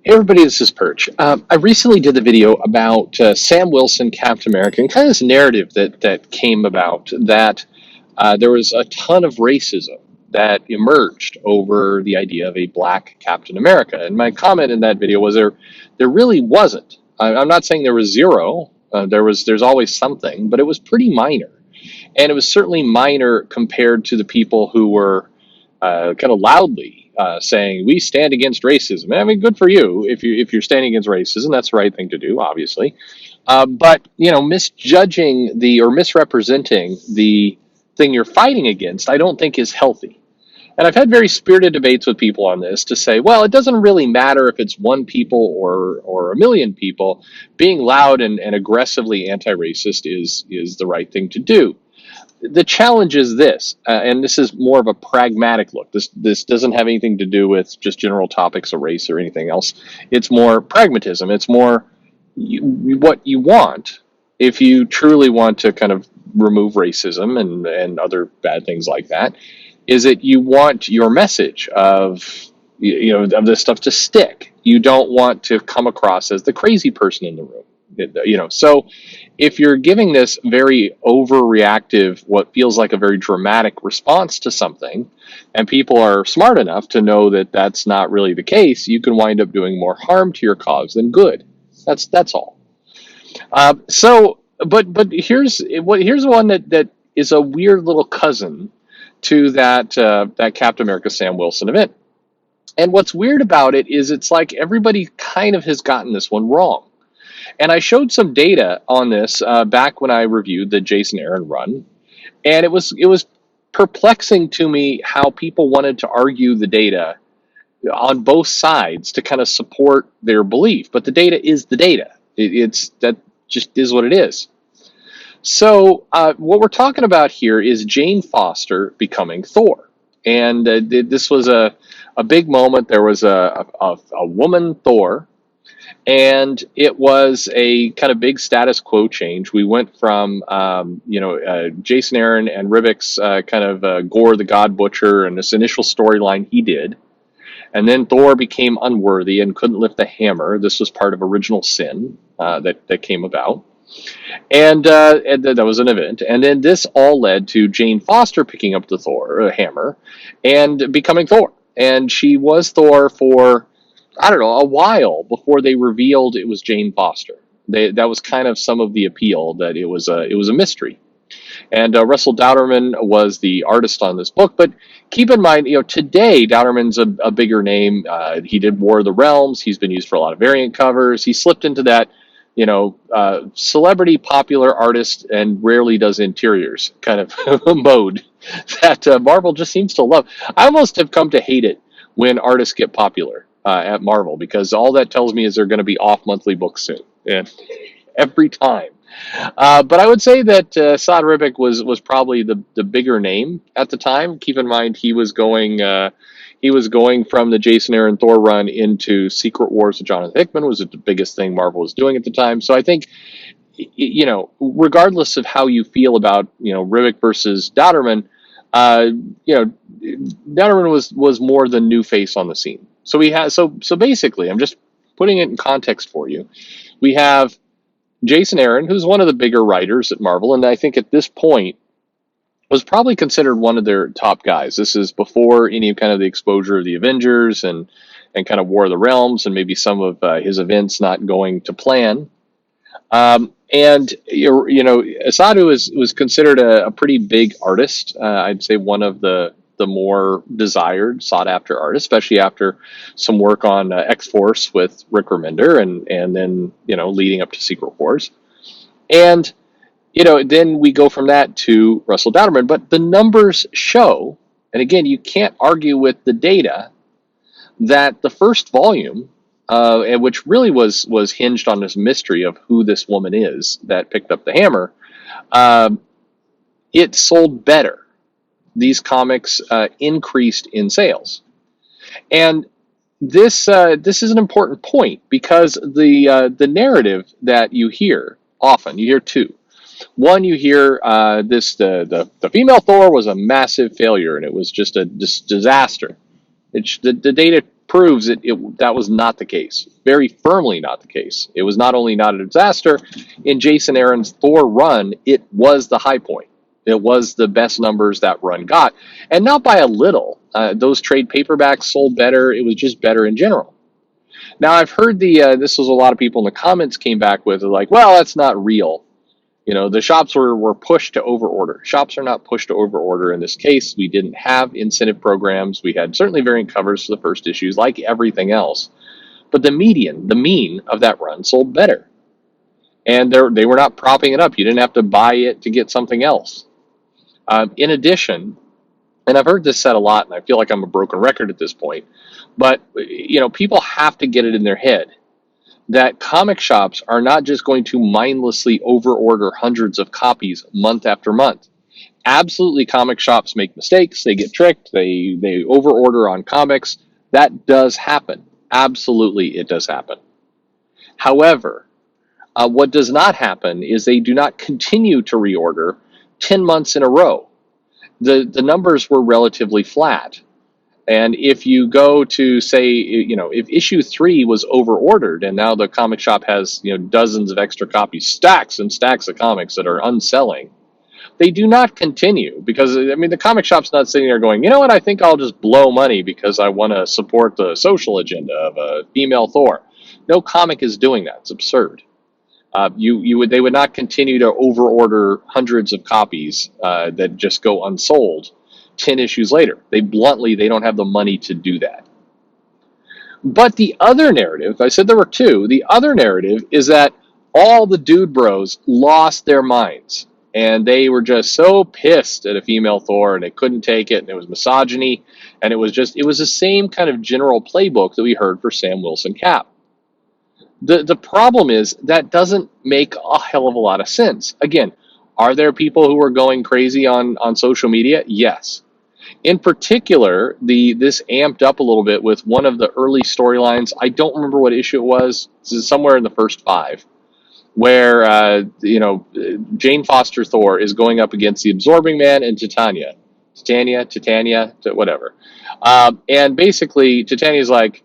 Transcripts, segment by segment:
Hey everybody, this is Perch. I recently did the video about Sam Wilson, Captain America, and kind of this narrative that came about that there was a ton of racism that emerged over the idea of a black Captain America. And my comment in that video was there really wasn't. I'm not saying there was zero. There's always something, but it was pretty minor, and it was certainly minor compared to the people who were kind of loudly saying we stand against racism. I mean, good for you if you're standing against racism. That's the right thing to do, obviously. But misjudging the or misrepresenting the thing you're fighting against, I don't think is healthy. And I've had very spirited debates with people on this to say, well, it doesn't really matter if it's one people or a million people. Being loud and aggressively anti-racist is the right thing to do. The challenge is this, and this is more of a pragmatic look. This doesn't have anything to do with just general topics of race or anything else. It's more pragmatism. It's more what you want if you truly want to kind of remove racism and other bad things like that. Is that you want your message of this stuff to stick. You don't want to come across as the crazy person in the room. So if you're giving this very overreactive, what feels like a very dramatic response to something, and people are smart enough to know that that's not really the case, you can wind up doing more harm to your cause than good. That's all. But here's one that is a weird little cousin to that Captain America Sam Wilson event. And what's weird about it is it's like everybody kind of has gotten this one wrong. And I showed some data on this back when I reviewed the Jason Aaron run, and it was perplexing to me how people wanted to argue the data on both sides to kind of support their belief. But the data is the data. It's that just is what it is. So what we're talking about here is Jane Foster becoming Thor, and this was a big moment. There was a woman Thor, and it was a kind of big status quo change. We went from Jason Aaron and Ribick's kind of Gore the God Butcher and this initial storyline he did, and then Thor became unworthy and couldn't lift the hammer. This was part of Original Sin that came about. And that was an event. And then this all led to Jane Foster picking up the hammer, and becoming Thor. And she was Thor for, I don't know, a while before they revealed it was Jane Foster. That was kind of some of the appeal, that it was a mystery. And Russell Dauterman was the artist on this book. But keep in mind, today Dauterman's a bigger name. He did War of the Realms. He's been used for a lot of variant covers. He slipped into that celebrity popular artist and rarely does interiors kind of mode that Marvel just seems to love. I almost have come to hate it when artists get popular at Marvel, because all that tells me is they're going to be off monthly books soon, and every time. But I would say that Saad Ribic was probably the bigger name at the time. Keep in mind he was going from the Jason Aaron Thor run into Secret Wars with Jonathan Hickman, was the biggest thing Marvel was doing at the time. So I think, regardless of how you feel about, Ribic versus Dauterman, Dauterman was more the new face on the scene. So so basically, I'm just putting it in context for you. We have Jason Aaron, who's one of the bigger writers at Marvel, and I think at this point was probably considered one of their top guys. This is before any kind of the exposure of the Avengers and kind of War of the Realms, and maybe some of his events not going to plan. And Asadu was considered a pretty big artist. I'd say one of the more desired, sought after artists, especially after some work on X-Force with Rick Remender, and then leading up to Secret Wars. And then we go from that to Russell Dauterman. But the numbers show, and again, you can't argue with the data, that the first volume, which really was hinged on this mystery of who this woman is that picked up the hammer, it sold better. These comics increased in sales. And this is an important point, because the narrative that you hear often, you hear two. One, you hear the female Thor was a massive failure and it was just a disaster. The data proves that was not the case. Very firmly not the case. It was not only not a disaster, in Jason Aaron's Thor run, it was the high point. It was the best numbers that run got, and not by a little. Those trade paperbacks sold better. It was just better in general. Now, I've heard this was a lot of people in the comments came back with like, well, that's not real. The shops were pushed to overorder. Shops are not pushed to overorder in this case. We didn't have incentive programs. We had certainly variant covers for the first issues, like everything else. But the mean of that run sold better. And they were not propping it up. You didn't have to buy it to get something else. In addition, and I've heard this said a lot, and I feel like I'm a broken record at this point, but people have to get it in their head that comic shops are not just going to mindlessly overorder hundreds of copies month after month. Absolutely, comic shops make mistakes. They get tricked. They overorder on comics. That does happen. Absolutely, it does happen. However, what does not happen is they do not continue to reorder 10 months in a row. The numbers were relatively flat. And if you go to say, if issue 3 was overordered and now the comic shop has, dozens of extra copies, stacks and stacks of comics that are unselling, they do not continue because, the comic shop's not sitting there going, you know what, I think I'll just blow money because I want to support the social agenda of a female Thor. No comic is doing that. It's absurd. They would not continue to overorder hundreds of copies that just go unsold 10 issues later. They don't have the money to do that. But the other narrative, I said there were two, the other narrative is that all the dude bros lost their minds and they were just so pissed at a female Thor and they couldn't take it and it was misogyny and it was the same kind of general playbook that we heard for Sam Wilson Cap. The problem is that doesn't make a hell of a lot of sense. Again, are there people who are going crazy on social media? Yes. In particular, this amped up a little bit with one of the early storylines. I don't remember what issue it was. This is somewhere in the first 5, where Jane Foster Thor is going up against the Absorbing Man and Titania, whatever. And basically, Titania's like,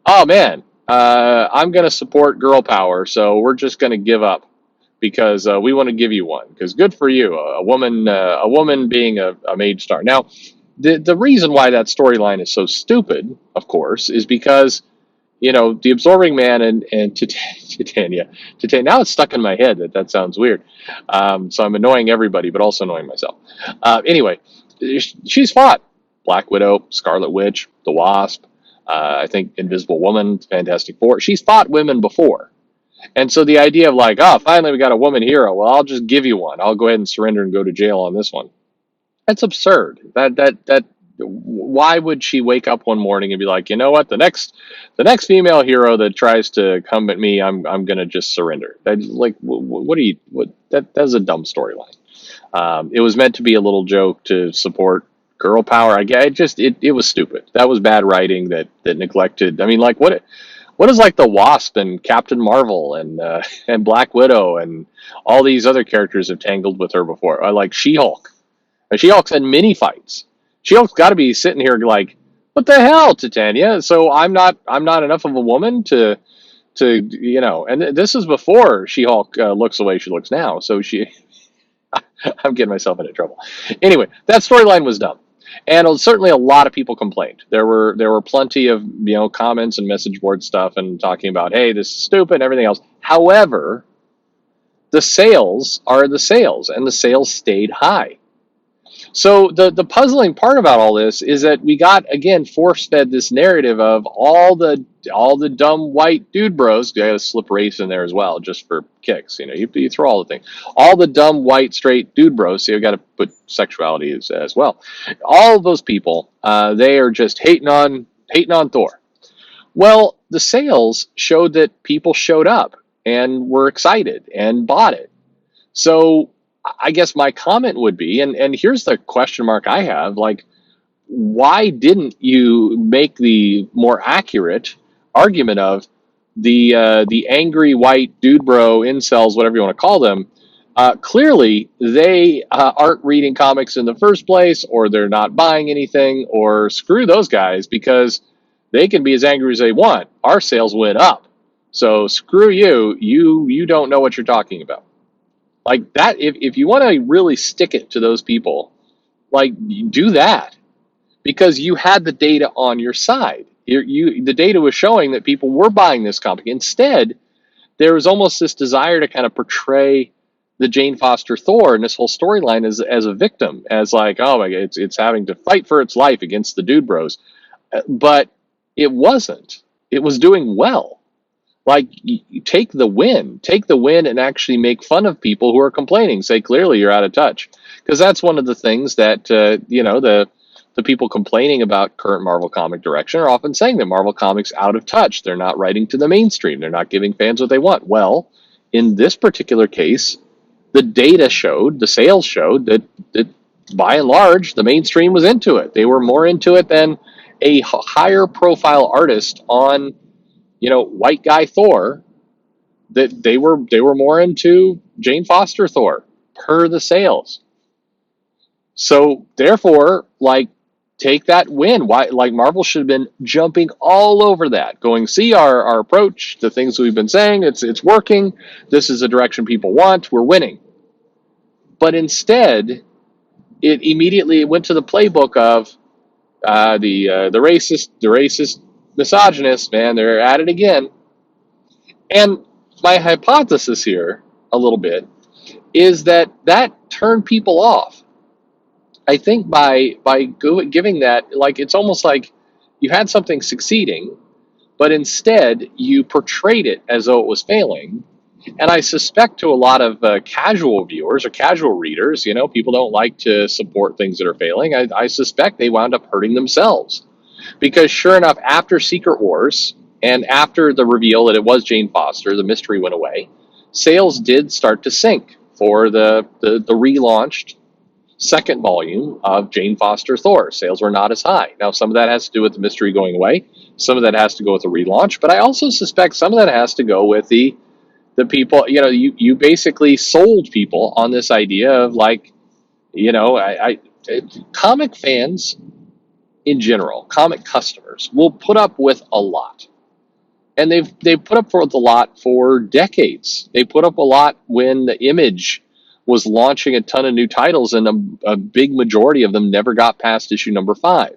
"Oh man, I'm going to support girl power, so we're just going to give up because we want to give you one. Because good for you, a woman being a mage star." Now, the reason why that storyline is so stupid, of course, is because the Absorbing Man and Titania. Now it's stuck in my head that sounds weird. So I'm annoying everybody, but also annoying myself. Anyway, she's fought Black Widow, Scarlet Witch, the Wasp. I think Invisible Woman, Fantastic Four. She's fought women before. And so the idea of like, oh, finally we got a woman hero. Well, I'll just give you one. I'll go ahead and surrender and go to jail on this one. That's absurd. Why would she wake up one morning and be like, you know what, the next female hero that tries to come at me, I'm gonna just surrender. That's a dumb storyline. It was meant to be a little joke to support girl power. It was stupid. That was bad writing that neglected. What is like the Wasp and Captain Marvel and Black Widow and all these other characters have tangled with her before? I like She-Hulk. She-Hulk's had many fights. She-Hulk's got to be sitting here like, what the hell, Titania? So I'm not enough of a woman to And this is before She-Hulk looks the way she looks now. So I'm getting myself into trouble. Anyway, that storyline was dumb. And certainly a lot of people complained. There were plenty of comments and message board stuff and talking about, hey, this is stupid and everything else. However, the sales are the sales, and the sales stayed high. So the puzzling part about all this is that we got, again, force-fed this narrative of all the dumb white dude bros. You got to slip race in there as well, just for kicks. You throw all the things. All the dumb white straight dude bros. So you got to put sexuality as well. All of those people, they are just hating on Thor. Well, the sales showed that people showed up and were excited and bought it. So I guess my comment would be, and here's the question mark I have, like, why didn't you make the more accurate argument of the angry white dude bro incels, whatever you want to call them? Clearly, they aren't reading comics in the first place, or they're not buying anything, or screw those guys, because They can be as angry as they want. Our sales went up. So screw you. You don't know what you're talking about. Like that, if you want to really stick it to those people, like do that because you had the data on your side. The data was showing that people were buying this comic. Instead, there was almost this desire to kind of portray the Jane Foster Thor and this whole storyline as a victim, as like, oh my god, it's having to fight for its life against the dude bros. But it wasn't. It was doing well. Like you take the win and actually make fun of people who are complaining. Say clearly you're out of touch, because that's one of the things that the people complaining about current Marvel comic direction are often saying that Marvel Comics out of touch. They're not writing to the mainstream. They're not giving fans what they want. Well, in this particular case, the data showed, the sales showed that by and large the mainstream was into it. They were more into it than a higher profile artist on white guy Thor, that they were more into Jane Foster Thor per the sales. So therefore, like, take that win. Why, like, Marvel should have been jumping all over that, going, see our approach, the things we've been saying, it's working. This is the direction people want. We're winning. But instead, it immediately went to the playbook of the racist misogynist, man. They're at it again. And my hypothesis here, a little bit, is that turned people off. I think by giving that, like, it's almost like you had something succeeding, but instead you portrayed it as though it was failing. And I suspect to a lot of casual viewers or casual readers, people don't like to support things that are failing. I suspect they wound up hurting themselves. Because sure enough, after Secret Wars and after the reveal that it was Jane Foster, the mystery went away, sales did start to sink for the relaunched second volume of Jane Foster Thor. Sales were not as high. Now, some of that has to do with the mystery going away. Some of that has to go with the relaunch. But I also suspect some of that has to go with the people, you basically sold people on this idea of, like, comic fans in general, comic customers, will put up with a lot. And they've put up with a lot for decades. They put up a lot when the Image was launching a ton of new titles, and a big majority of them never got past issue number 5.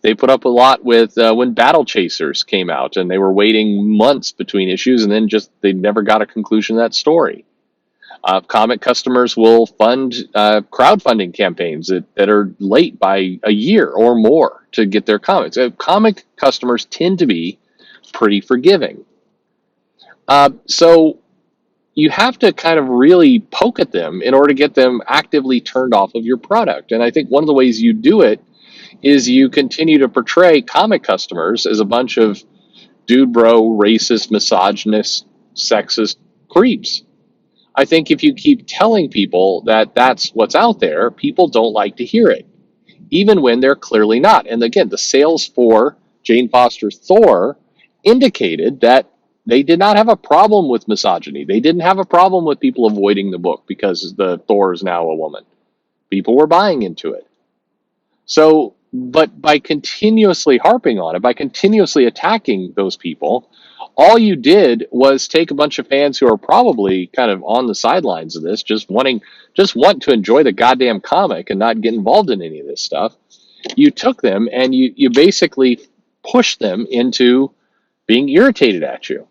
They put up a lot with when Battle Chasers came out, and they were waiting months between issues, and then they never got a conclusion to that story. Comic customers will fund crowdfunding campaigns that are late by a year or more to get their comics. Comic customers tend to be pretty forgiving. So you have to kind of really poke at them in order to get them actively turned off of your product. And I think one of the ways you do it is you continue to portray comic customers as a bunch of dude bro, racist, misogynist, sexist creeps. I think if you keep telling people that that's what's out there, people don't like to hear it, even when they're clearly not. And again, the sales for Jane Foster Thor indicated that they did not have a problem with misogyny. They didn't have a problem with people avoiding the book because the Thor is now a woman. People were buying into it. So, but by continuously harping on it, by continuously attacking those people, all you did was take a bunch of fans who are probably kind of on the sidelines of this, just want to enjoy the goddamn comic and not get involved in any of this stuff. You took them and you basically pushed them into being irritated at you.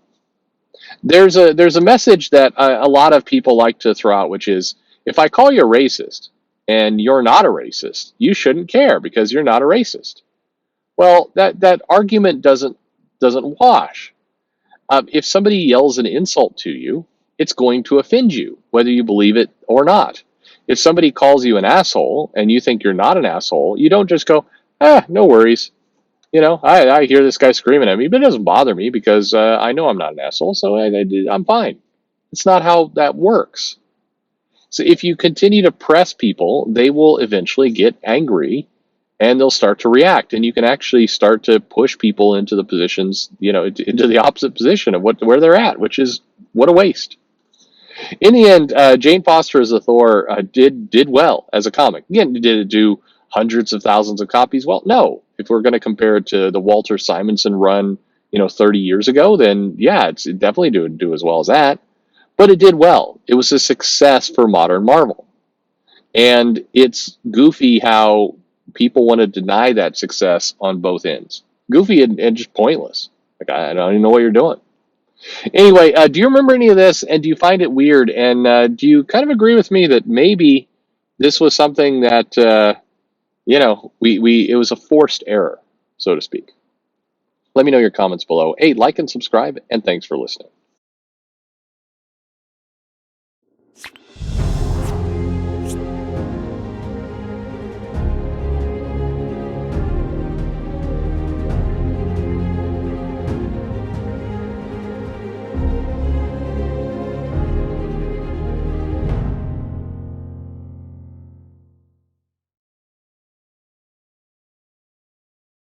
There's a message that a lot of people like to throw out, which is, if I call you a racist and you're not a racist, you shouldn't care because you're not a racist. Well, that argument doesn't wash. If somebody yells an insult to you, it's going to offend you, whether you believe it or not. If somebody calls you an asshole and you think you're not an asshole, you don't just go, no worries. I hear this guy screaming at me, but it doesn't bother me because I know I'm not an asshole, so I'm fine. It's not how that works. So if you continue to press people, they will eventually get angry and they'll start to react. And you can actually start to push people into the positions, into the opposite position of where they're at, which is, what a waste. In the end, Jane Foster as a Thor did well as a comic. Again, did it do hundreds of thousands of copies? Well, no. If we're going to compare it to the Walter Simonson run, 30 years ago, then yeah, it definitely didn't do as well as that. But it did well. It was a success for modern Marvel. And it's goofy how people want to deny that success on both ends. Goofy and just pointless. Like, I don't even know what you're doing. Anyway, do you remember any of this? And do you find it weird? And do you kind of agree with me that maybe this was something that, it was a forced error, so to speak? Let me know your comments below. Hey, like and subscribe, and thanks for listening.